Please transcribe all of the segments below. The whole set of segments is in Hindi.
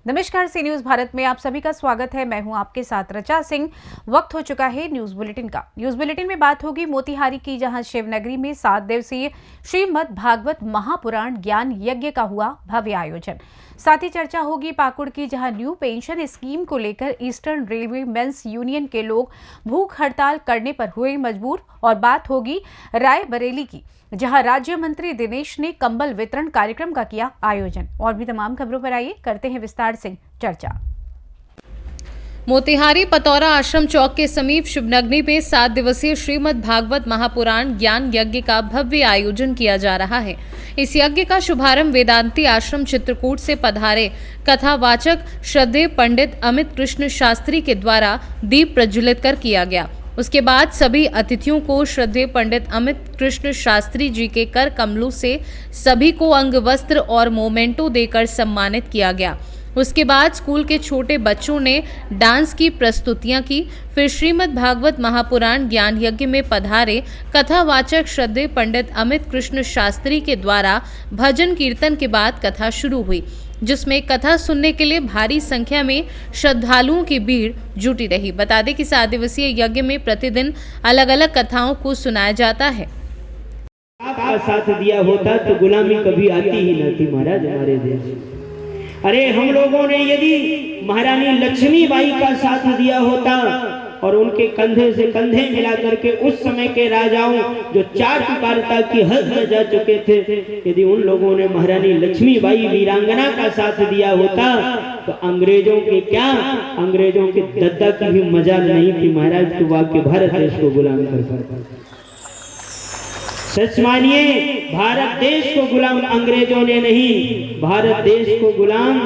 नमस्कार, सी न्यूज भारत में आप सभी का स्वागत है। मैं हूं आपके साथ रचा सिंह। वक्त हो चुका है न्यूज बुलेटिन का। न्यूज बुलेटिन में बात होगी मोतिहारी की, जहां शिवनगरी में 7 दिवसीय श्रीमद् भागवत महापुराण ज्ञान यज्ञ का हुआ भव्य आयोजन। साथ ही चर्चा होगी पाकुड़ की, जहां न्यू पेंशन स्कीम को लेकर ईस्टर्न रेलवे मेंस यूनियन के लोग भूख हड़ताल करने पर हुए मजबूर। और बात होगी रायबरेली की, जहां राज्य मंत्री दिनेश ने कंबल वितरण कार्यक्रम का किया आयोजन। और भी तमाम खबरों पर आइए करते हैं विस्तार से चर्चा। मोतिहारी पतौरा आश्रम चौक के समीप शिवनगरी में 7 दिवसीय श्रीमद् भागवत महापुराण ज्ञान यज्ञ का भव्य आयोजन किया जा रहा है। इस यज्ञ का शुभारंभ वेदांती आश्रम चित्रकूट से पधारे कथावाचक श्रद्धेय पंडित अमित कृष्ण शास्त्री के द्वारा दीप प्रज्वलित कर किया गया। उसके बाद सभी अतिथियों को श्रद्धेय पंडित अमित कृष्ण शास्त्री जी के कर कमलों से सभी को अंग वस्त्र और मोमेंटो देकर सम्मानित किया गया। उसके बाद स्कूल के छोटे बच्चों ने डांस की प्रस्तुतियां की। फिर श्रीमद् भागवत महापुराण ज्ञान यज्ञ में पधारे कथावाचक श्रद्धेय पंडित अमित कृष्ण शास्त्री के द्वारा भजन कीर्तन के बाद कथा शुरू हुई, जिसमें कथा सुनने के लिए भारी संख्या में श्रद्धालुओं की भीड़ जुटी रही। बता दें कि 7 दिवसीय यज्ञ में प्रतिदिन अलग अलग कथाओं को सुनाया जाता है। आपका साथ दिया होता तो गुलामी कभी आती ही न थी महाराज हमारे देश। अरे हम लोगों ने यदि महारानी लक्ष्मीबाई का साथ दिया होता और उनके कंधे से कंधे मिला करके उस समय के राजाओं जो चार पुकारता की हद में जा चुके थे, यदि उन लोगों ने महारानी लक्ष्मीबाई वीरांगना का साथ दिया होता तो अंग्रेजों के क्या, अंग्रेजों के दद्दा की भी मजाल नहीं थी महाराज। तो वाकई भारत देश को गुलाम कर पाता। सच मानिए, भारत देश को गुलाम अंग्रेजों ने नहीं, भारत देश को गुलाम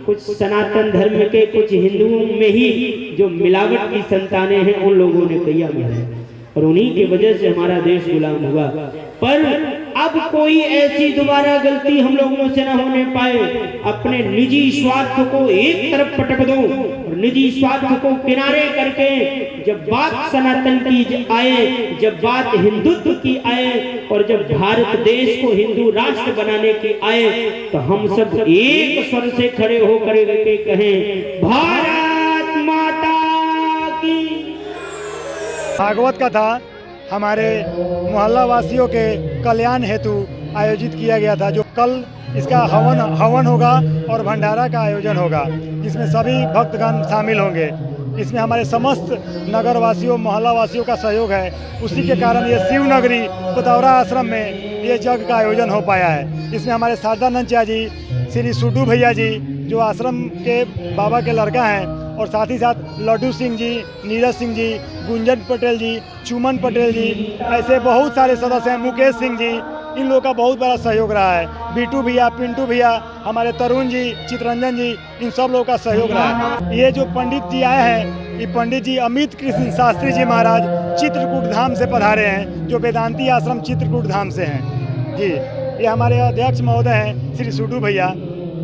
कुछ सनातन धर्म के, कुछ हिंदुओं में ही जो मिलावट की संतानें हैं उन लोगों ने किया है और उन्हीं की वजह से हमारा देश गुलाम हुआ। पर अब कोई ऐसी दोबारा गलती हम लोगों से न होने पाए। अपने निजी स्वार्थ को एक तरफ पटक दो और निजी स्वार्थ को किनारे करके जब बात सनातन की आए, जब बात हिंदुत्व की आए और जब भारत देश को हिंदू राष्ट्र बनाने की आए, तो हम सब एक स्वर से खड़े होकर के कहें भारत माता की। भागवत कथा हमारे मोहल्ला वासियों के कल्याण हेतु आयोजित किया गया था, जो कल इसका हवन होगा और भंडारा का आयोजन होगा, जिसमें सभी भक्तगण शामिल होंगे। इसमें हमारे समस्त नगर वासियों, मोहल्ला वासियों का सहयोग है। उसी के कारण ये शिवनगरी पतौरा आश्रम में ये यज्ञ का आयोजन हो पाया है। इसमें हमारे शारदानंद चा जी, श्री सुडू भैया जी जो आश्रम के बाबा के लड़का हैं, और साथ ही साथ लड्डू सिंह जी, नीरज सिंह जी, गुंजन पटेल जी, चुमन पटेल जी, ऐसे बहुत सारे सदस्य हैं, मुकेश सिंह जी, इन लोगों का बहुत बड़ा सहयोग रहा है। बीटू भैया, पिंटू भैया, हमारे तरुण जी, चितरंजन जी, इन सब लोगों का सहयोग रहा है। ये जो पंडित जी आए हैं, ये पंडित जी अमित कृष्ण शास्त्री जी महाराज चित्रकूट धाम से पधारे हैं, जो वेदांती आश्रम चित्रकूट धाम से हैं जी। ये हमारे अध्यक्ष महोदय हैं श्री सुडू भैया,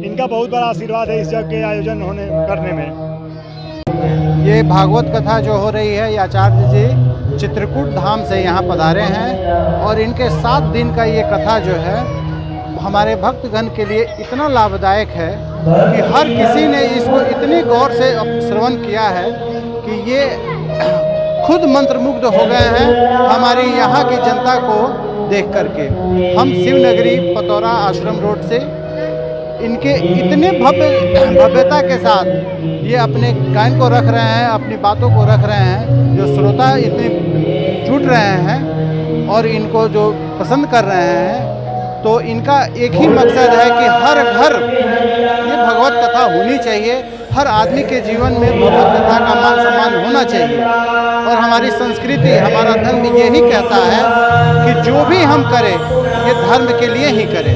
इनका बहुत बड़ा आशीर्वाद है इस यज्ञ के आयोजन करने में। ये भागवत कथा जो हो रही है, ये आचार्य जी चित्रकूट धाम से यहाँ पधारे हैं और इनके 7 दिन का ये कथा जो है हमारे भक्तगण के लिए इतना लाभदायक है कि हर किसी ने इसको इतनी गौर से श्रवण किया है कि ये खुद मंत्रमुग्ध हो गए हैं हमारी यहाँ की जनता को देख करके। हम शिवनगरी पतौरा आश्रम रोड से इनके इतने भव्यता के साथ ये अपने गायन को रख रहे हैं, अपनी बातों को रख रहे हैं, जो श्रोता इतने जुट रहे हैं और इनको जो पसंद कर रहे हैं, तो इनका एक ही मकसद है कि हर घर ये भगवत कथा होनी चाहिए। हर आदमी के जीवन में भगवत कथा का मान सम्मान होना चाहिए और हमारी संस्कृति, हमारा धर्म यही कहता है कि जो भी हम करें ये धर्म के लिए ही करें।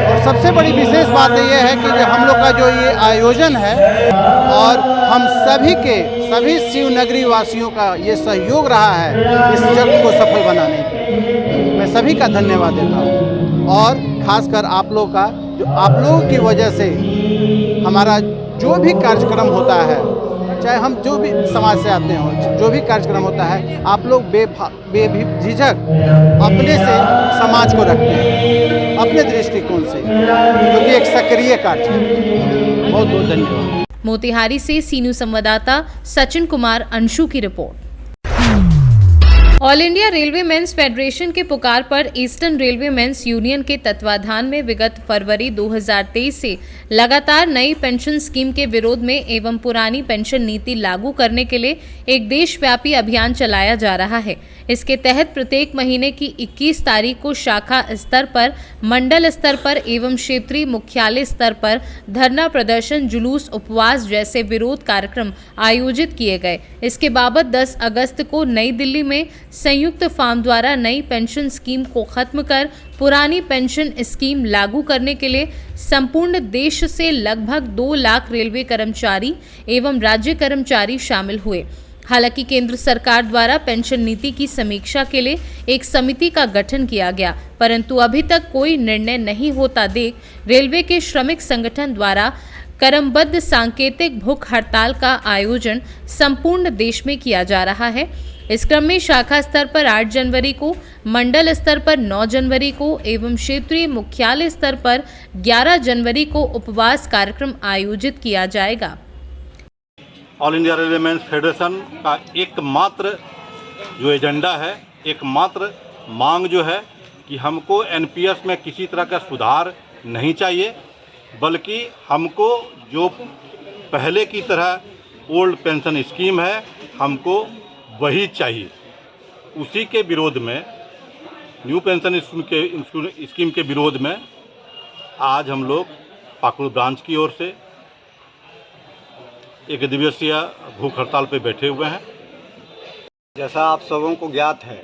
और सबसे बड़ी विशेष बात ये है कि जो हम लोग का जो ये आयोजन है और हम सभी शिवनगरी वासियों का ये सहयोग रहा है इस जग को सफल बनाने के, मैं सभी का धन्यवाद देता हूँ। और खासकर आप लोग का, जो आप लोगों की वजह से हमारा जो भी कार्यक्रम होता है, चाहे हम जो भी समाज से आते हों, जो भी कार्यक्रम होता है, आप लोग बेझिझक अपने से समाज को रखते हैं, अपने दृष्टिकोण से, जो कि एक सक्रिय कार्य है। बहुत बहुत धन्यवाद। मोतिहारी से सीनू संवाददाता सचिन कुमार अंशु की report. All India railway men's federation के पुकार पर ईस्टर्न रेलवे मेंस यूनियन के तत्वाधान में विगत फरवरी 2023 से लगातार नई पेंशन स्कीम के विरोध में एवं पुरानी पेंशन नीति लागू करने के लिए एक देशव्यापी अभियान चलाया जा रहा है। इसके तहत प्रत्येक महीने की 21 तारीख को शाखा स्तर पर, मंडल स्तर पर एवं क्षेत्रीय मुख्यालय स्तर पर धरना प्रदर्शन, जुलूस, उपवास जैसे विरोध कार्यक्रम आयोजित किए गए। इसके बाबत 10 अगस्त को नई दिल्ली में संयुक्त फार्म द्वारा नई पेंशन स्कीम को खत्म कर पुरानी पेंशन स्कीम लागू करने के लिए संपूर्ण देश से लगभग 2 लाख रेलवे कर्मचारी एवं राज्य कर्मचारी शामिल हुए। हालांकि केंद्र सरकार द्वारा पेंशन नीति की समीक्षा के लिए एक समिति का गठन किया गया, परंतु अभी तक कोई निर्णय नहीं होता देख रेलवे के श्रमिक संगठन द्वारा क्रमबद्ध सांकेतिक भूख हड़ताल का आयोजन संपूर्ण देश में किया जा रहा है। इस क्रम में शाखा स्तर पर 8 जनवरी को, मंडल स्तर पर 9 जनवरी को एवं क्षेत्रीय मुख्यालय स्तर पर 11 जनवरी को उपवास कार्यक्रम आयोजित किया जाएगा। All India railway men's federation का एकमात्र जो एजेंडा है, एकमात्र मांग जो है कि हमको एनपीएस में किसी तरह का सुधार नहीं चाहिए, बल्कि हमको जो पहले की तरह ओल्ड पेंशन स्कीम है हमको वही चाहिए। उसी के विरोध में, न्यू पेंशन स्कीम के विरोध में आज हम लोग पाकुड़ ब्रांच की ओर से एक दिवसीय भूख हड़ताल पे बैठे हुए हैं। जैसा आप सबों को ज्ञात है,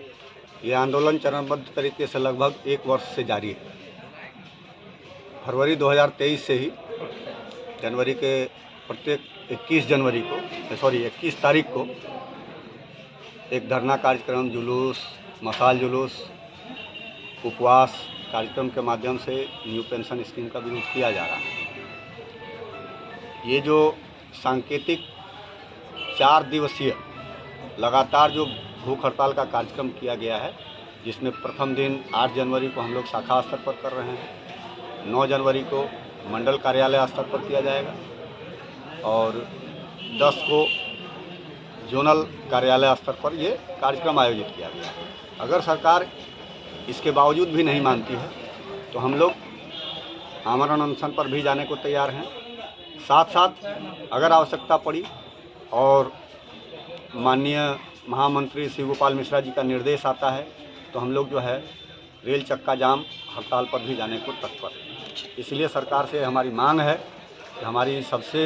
ये आंदोलन चरणबद्ध तरीके से लगभग 1 वर्ष से जारी है। फरवरी 2023 से ही जनवरी के प्रत्येक 21 तारीख को एक धरना कार्यक्रम, जुलूस, मशाल जुलूस, उपवास कार्यक्रम के माध्यम से न्यू पेंशन स्कीम का विरोध किया जा रहा है। ये जो सांकेतिक 4 दिवसीय लगातार जो भूख हड़ताल का कार्यक्रम किया गया है, जिसमें प्रथम दिन 8 जनवरी को हम लोग शाखा स्तर पर कर रहे हैं, 9 जनवरी को मंडल कार्यालय स्तर पर किया जाएगा और 10 को जोनल कार्यालय स्तर पर ये कार्यक्रम आयोजित किया गया है। अगर सरकार इसके बावजूद भी नहीं मानती है तो हम लोग आमरण अनशन पर भी जाने को तैयार हैं। साथ साथ अगर आवश्यकता पड़ी और माननीय महामंत्री शिव गोपाल मिश्रा जी का निर्देश आता है तो हम लोग जो है रेल चक्का जाम हड़ताल पर भी जाने को तत्पर हैं। इसलिए सरकार से हमारी मांग है कि हमारी सबसे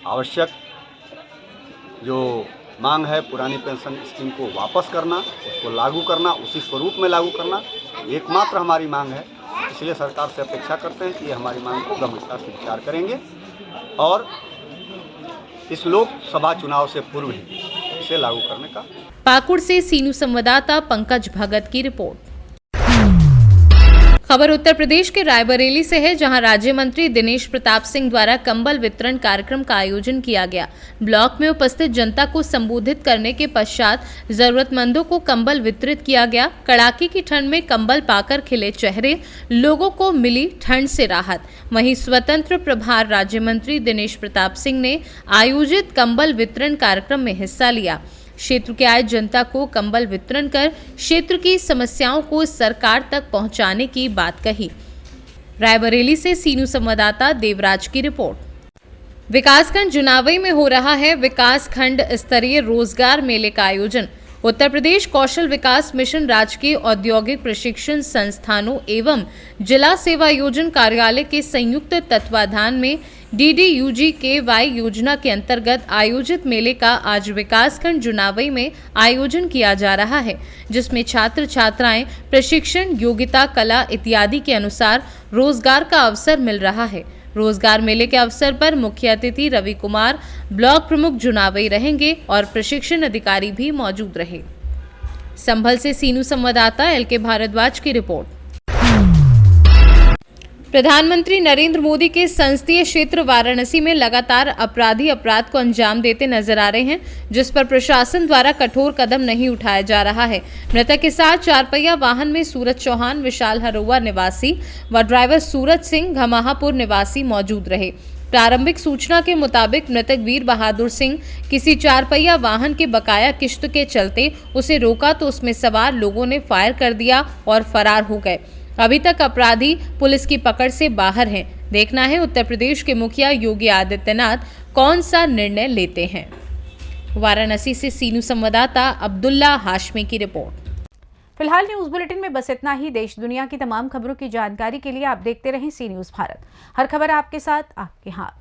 आवश्यक जो मांग है, पुरानी पेंशन स्कीम को वापस करना, उसको लागू करना, उसी स्वरूप में लागू करना, एकमात्र हमारी मांग है। इसलिए सरकार से अपेक्षा करते हैं कि हमारी मांग को गंभीरता से विचार करेंगे और इस लोकसभा चुनाव से पूर्व ही इसे लागू करने का। पाकुड़ से सीनू संवाददाता पंकज भगत की रिपोर्ट। खबर उत्तर प्रदेश के रायबरेली से है, जहां राज्य मंत्री दिनेश प्रताप सिंह द्वारा कंबल वितरण कार्यक्रम का आयोजन किया गया। ब्लॉक में उपस्थित जनता को संबोधित करने के पश्चात जरूरतमंदों को कंबल वितरित किया गया। कड़ाके की ठंड में कंबल पाकर खिले चेहरे, लोगों को मिली ठंड से राहत। वहीं स्वतंत्र प्रभार राज्य मंत्री दिनेश प्रताप सिंह ने आयोजित कंबल वितरण कार्यक्रम में हिस्सा लिया। क्षेत्र के आए जनता को कंबल वितरण कर क्षेत्र की समस्याओं को सरकार तक पहुंचाने की बात कही। रायबरेली से सीनू संवाददाता देवराज की रिपोर्ट। विकासखंड जुनावई में हो रहा है विकास खंड स्तरीय रोजगार मेले का आयोजन। उत्तर प्रदेश कौशल विकास मिशन, राजकीय औद्योगिक प्रशिक्षण संस्थानों एवं जिला सेवा योजन कार्यालय के संयुक्त तत्वाधान में DDUGKY योजना के अंतर्गत आयोजित मेले का आज विकासखंड जुनावई में आयोजन किया जा रहा है, जिसमें छात्र छात्राएं प्रशिक्षण, योग्यता, कला इत्यादि के अनुसार रोजगार का अवसर मिल रहा है। रोजगार मेले के अवसर पर मुख्य अतिथि रवि कुमार, ब्लॉक प्रमुख जुनावई रहेंगे और प्रशिक्षण अधिकारी भी मौजूद रहे। संभल से सीनू संवाददाता LK भारद्वाज की रिपोर्ट। प्रधानमंत्री नरेंद्र मोदी के संसदीय क्षेत्र वाराणसी में लगातार अपराधी अपराध को अंजाम देते नजर आ रहे हैं, जिस पर प्रशासन द्वारा कठोर कदम नहीं उठाया जा रहा है। मृतक के साथ 4 पहिया वाहन में सूरज चौहान, विशाल हरोवा निवासी व ड्राइवर सूरज सिंह, घमाहापुर निवासी मौजूद रहे। प्रारंभिक सूचना के मुताबिक मृतक वीर बहादुर सिंह किसी 4 पहिया वाहन के बकाया किश्त के चलते उसे रोका तो उसमें सवार लोगों ने फायर कर दिया और फरार हो गए। अभी तक अपराधी पुलिस की पकड़ से बाहर हैं। देखना है उत्तर प्रदेश के मुखिया योगी आदित्यनाथ कौन सा निर्णय लेते हैं। वाराणसी से सी न्यूज़ संवाददाता अब्दुल्ला हाशमी की रिपोर्ट। फिलहाल न्यूज बुलेटिन में बस इतना ही। देश दुनिया की तमाम खबरों की जानकारी के लिए आप देखते रहें सी न्यूज़ भारत। हर खबर आपके साथ, आपके हाथ।